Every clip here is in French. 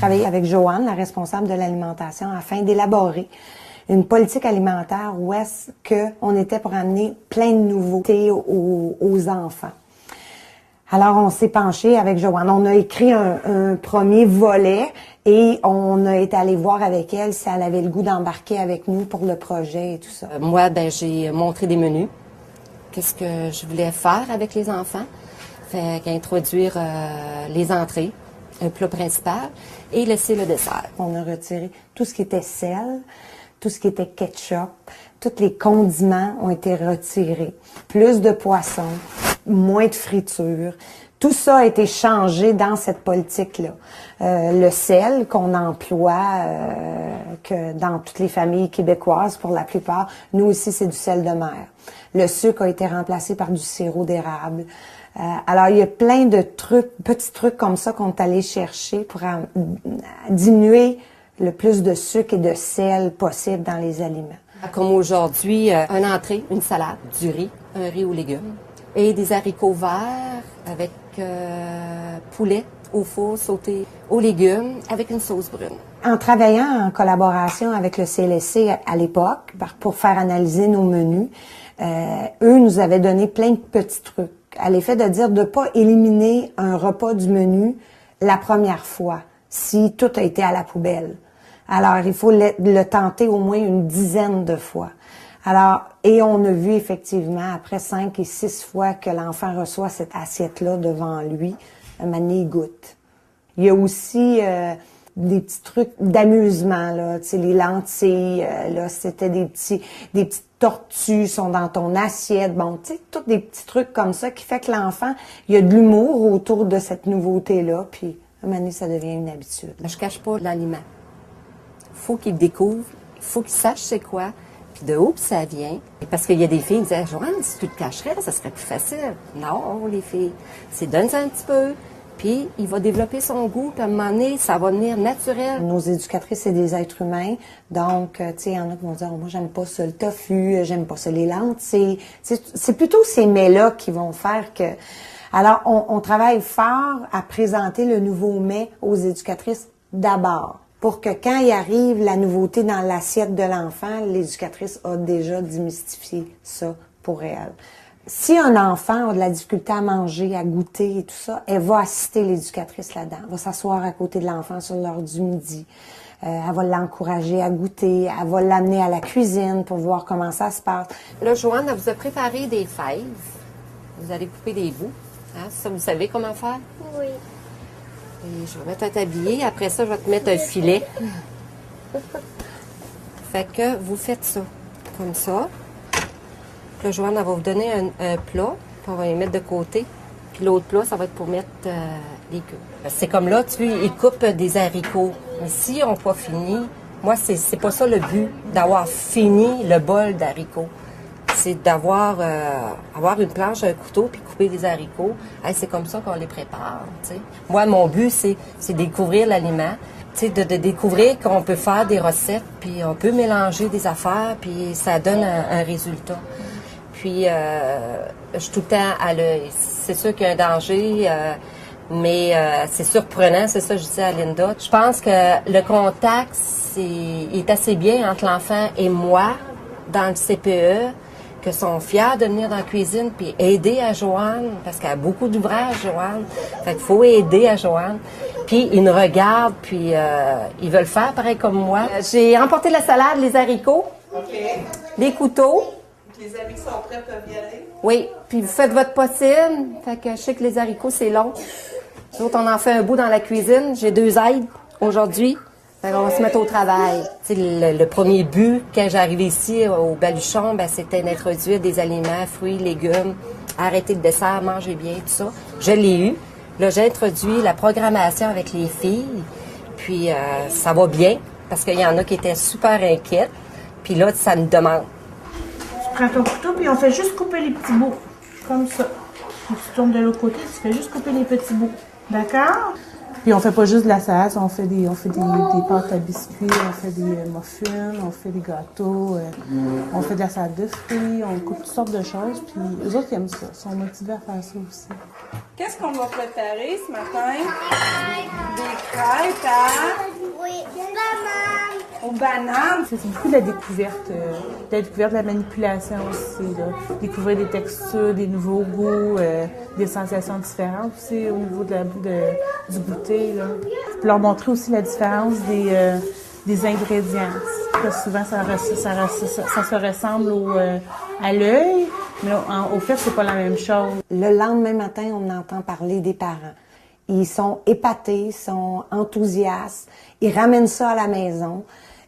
travaillé avec Joanne, la responsable de l'alimentation, afin d'élaborer une politique alimentaire où est-ce qu'on était pour amener plein de nouveautés aux enfants. Alors, on s'est penché avec Joanne. On a écrit un premier volet et on a été allé voir avec elle si elle avait le goût d'embarquer avec nous pour le projet et tout ça. Moi, j'ai montré des menus. Qu'est-ce que je voulais faire avec les enfants? Fait qu'introduire les entrées, un plat principal et laisser le dessert. On a retiré tout ce qui était sel, tout ce qui était ketchup, tous les condiments ont été retirés. Plus de poissons, moins de friture. Tout ça a été changé dans cette politique-là. Le sel qu'on emploie que dans toutes les familles québécoises, pour la plupart, nous aussi, c'est du sel de mer. Le sucre a été remplacé par du sirop d'érable. Alors, il y a plein de trucs, petits trucs comme ça qu'on est allé chercher pour diminuer le plus de sucre et de sel possible dans les aliments. Comme aujourd'hui, une entrée, une salade, du riz, un riz aux légumes et des haricots verts avec poulet au four sauté aux légumes avec une sauce brune. En travaillant en collaboration avec le CLSC à l'époque, pour faire analyser nos menus, eux nous avaient donné plein de petits trucs, à l'effet de dire de ne pas éliminer un repas du menu la première fois, si tout a été à la poubelle. Alors, il faut le tenter au moins une dizaine de fois. Alors, et on a vu effectivement, après 5 et 6 fois que l'enfant reçoit cette assiette-là devant lui, un moment donné, il goûte. Il y a aussi des petits trucs d'amusement, là, tu sais, les lentilles, là, c'était des petites tortues sont dans ton assiette, bon, tu sais, tous des petits trucs comme ça qui fait que l'enfant, il y a de l'humour autour de cette nouveauté-là, puis à un moment donné, ça devient une habitude. Je cache pas l'aliment. Faut qu'il découvre, faut qu'il sache c'est quoi, puis de où ça vient. Parce qu'il y a des filles qui disaient, Joanne, si tu le cacherais, ça serait plus facile. Non, les filles, c'est donne-ça un petit peu, puis il va développer son goût, puis à un moment donné, ça va venir naturel. Nos éducatrices, c'est des êtres humains, donc, tu sais, il y en a qui vont dire, oh, moi, j'aime pas ça le tofu, j'aime pas ça les lentilles. C'est plutôt ces mets-là qui vont faire que... Alors, on travaille fort à présenter le nouveau mets aux éducatrices d'abord, pour que quand il arrive la nouveauté dans l'assiette de l'enfant, l'éducatrice a déjà démystifié ça pour elle. Si un enfant a de la difficulté à manger, à goûter et tout ça, elle va assister l'éducatrice là-dedans. Elle va s'asseoir à côté de l'enfant sur l'heure du midi. Elle va l'encourager à goûter. Elle va l'amener à la cuisine pour voir comment ça se passe. Là, Joanne, elle vous a préparé des fèves. Vous allez couper des bouts. Hein? Ça, vous savez comment faire? Oui. Et je vais mettre un tablier. Après ça, je vais te mettre un filet. Fait que vous faites ça, comme ça. Puis là, Joanne, elle va vous donner un plat, puis on va les mettre de côté. Puis l'autre plat, ça va être pour mettre les queues. C'est comme là, tu vois, ils coupent des haricots. Mais s'ils n'ont pas fini, moi, c'est pas ça le but, d'avoir fini le bol d'haricots. C'est d'avoir avoir une planche, un couteau, puis couper des haricots. Hey, c'est comme ça qu'on les prépare, tu sais. Moi, mon but, c'est découvrir l'aliment, tu sais, de découvrir qu'on peut faire des recettes, puis on peut mélanger des affaires, puis ça donne un résultat. Puis, je suis tout le temps à l'œil. C'est sûr qu'il y a un danger, mais c'est surprenant, c'est ça que je disais à Linda. Je pense que le contact, est assez bien entre l'enfant et moi dans le CPE, que sont fiers de venir dans la cuisine puis aider à Joanne, parce qu'elle a beaucoup d'ouvrages, Joanne. Fait qu'il faut aider à Joanne. Puis ils nous regardent, puis ils veulent faire pareil comme moi. J'ai emporté la salade, les haricots, les couteaux. Les amis qui sont prêts peuvent y aller? Oui, puis vous faites votre poutine. Fait que je sais que les haricots, c'est long. Nous autres, on en fait un bout dans la cuisine. J'ai 2 aides aujourd'hui. Fait qu'on va se mettre au travail. Tu sais, le premier but, quand j'arrivais ici au Baluchon, ben, c'était d'introduire des aliments, fruits, légumes, arrêter le dessert, manger bien, tout ça. Je l'ai eu. Là, j'ai introduit la programmation avec les filles. Puis, ça va bien, parce qu'il y en a qui étaient super inquiètes. Puis là, ça nous demande. Tu prends ton couteau, puis on fait juste couper les petits bouts. Comme ça. Puis tu tournes de l'autre côté, tu fais juste couper les petits bouts. D'accord? Puis on fait pas juste de la salade, on fait des pâtes à biscuits, on fait des muffins, on fait des gâteaux, on fait de la salade de fruits, on coupe toutes sortes de choses. Puis eux autres ils aiment ça, ils sont motivés à faire ça aussi. Qu'est-ce qu'on va préparer ce matin? Des crêpes à... Oui, bananes. aux bananes. C'est beaucoup de la découverte de la manipulation aussi. Là. Découvrir des textures, des nouveaux goûts, des sensations différentes aussi au niveau du goûter. Là. Puis leur montrer aussi la différence des ingrédients. Parce que souvent, ça se ressemble à l'œil, mais au fait, c'est pas la même chose. Le lendemain matin, on entend parler des parents. Ils sont épatés, ils sont enthousiastes, ils ramènent ça à la maison.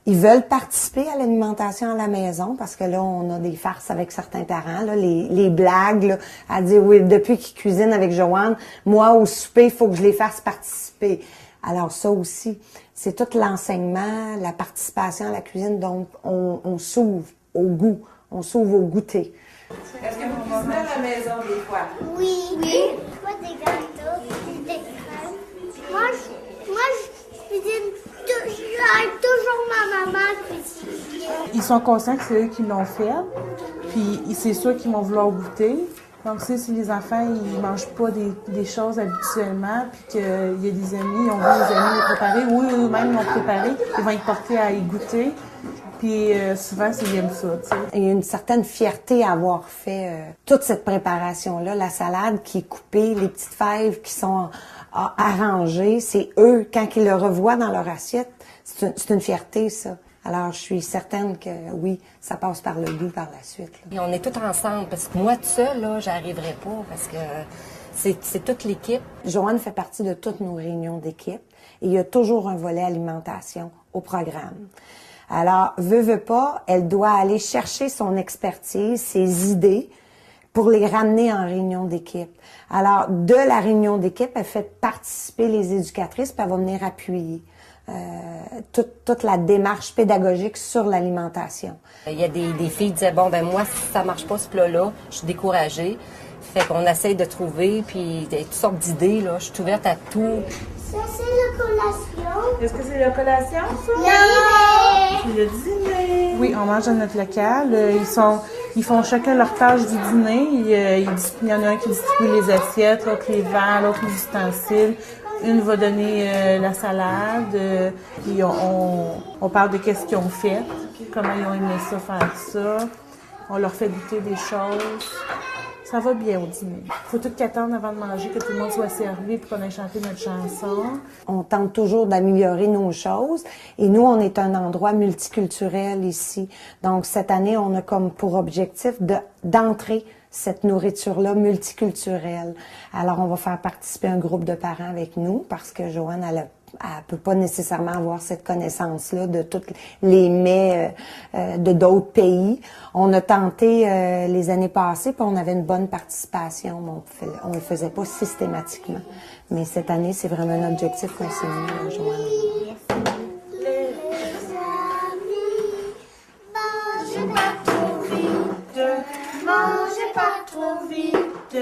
Ils veulent participer à l'alimentation à la maison parce que là, on a des farces avec certains parents, là, les blagues, là, à dire, oui, depuis qu'ils cuisinent avec Joanne, moi, au souper, il faut que je les fasse participer. Alors ça aussi, c'est tout l'enseignement, la participation à la cuisine, donc on s'ouvre au goût, on s'ouvre au goûter. Est-ce que vous cuisinez à la maison des fois? Oui. Moi, des gâteaux, des crèmes. Moi, je cuisine j'aide toujours ma maman cuisiner. Ils sont conscients que c'est eux qui l'ont fait, puis c'est sûr qu'ils vont vouloir goûter. Donc, si les enfants ils mangent pas des choses habituellement, puis qu'il y a des amis, on voit les amis les préparer, ou eux-mêmes l'ont préparé, ils vont être portés à y goûter. Puis souvent, ils aiment ça, tu sais. Il y a une certaine fierté à avoir fait toute cette préparation-là, la salade qui est coupée, les petites fèves qui sont arrangées, c'est eux, quand ils le revoient dans leur assiette, c'est une fierté, ça. Alors, je suis certaine que oui, ça passe par le goût par la suite. Là. Et on est tous ensemble, parce que moi, toute seule, là, j'arriverai pas, parce que c'est toute l'équipe. Joanne fait partie de toutes nos réunions d'équipe et il y a toujours un volet alimentation au programme. Alors, veut pas, elle doit aller chercher son expertise, ses idées pour les ramener en réunion d'équipe. Alors, de la réunion d'équipe, elle fait participer les éducatrices puis elle va venir appuyer toute la démarche pédagogique sur l'alimentation. Il y a des filles qui disaient, bon, ben moi, si ça marche pas ce plat-là, je suis découragée. Fait qu'on essaye de trouver, puis il y a toutes sortes d'idées, là. Je suis ouverte à tout. Ça, c'est la collation. Est-ce que c'est la collation, ça? Non. C'est le dîner. Oui, on mange dans notre local. Ils font chacun leur tâche du dîner. Il y en a un qui distribue les assiettes, l'autre les verres, l'autre les ustensiles. Une va donner la salade. Puis on parle de qu'est-ce qu'ils ont fait, comment ils ont aimé ça, faire ça. On leur fait goûter des choses. Ça va bien au dîner. Il faut tout qu'attendre avant de manger, que tout le monde soit servi puis qu'on ait chanté notre chanson. On tente toujours d'améliorer nos choses. Et nous, on est un endroit multiculturel ici. Donc, cette année, on a comme pour objectif d'entrer cette nourriture-là multiculturelle. Alors, on va faire participer un groupe de parents avec nous parce que Joanne, elle peut pas nécessairement avoir cette connaissance-là de tous les mets de d'autres pays. On a tenté les années passées, puis on avait une bonne participation, mais on le faisait pas systématiquement. Mais cette année, c'est vraiment un objectif qu'on s'est mis, Joanne. Mangez pas trop vite. Mangez pas trop vite.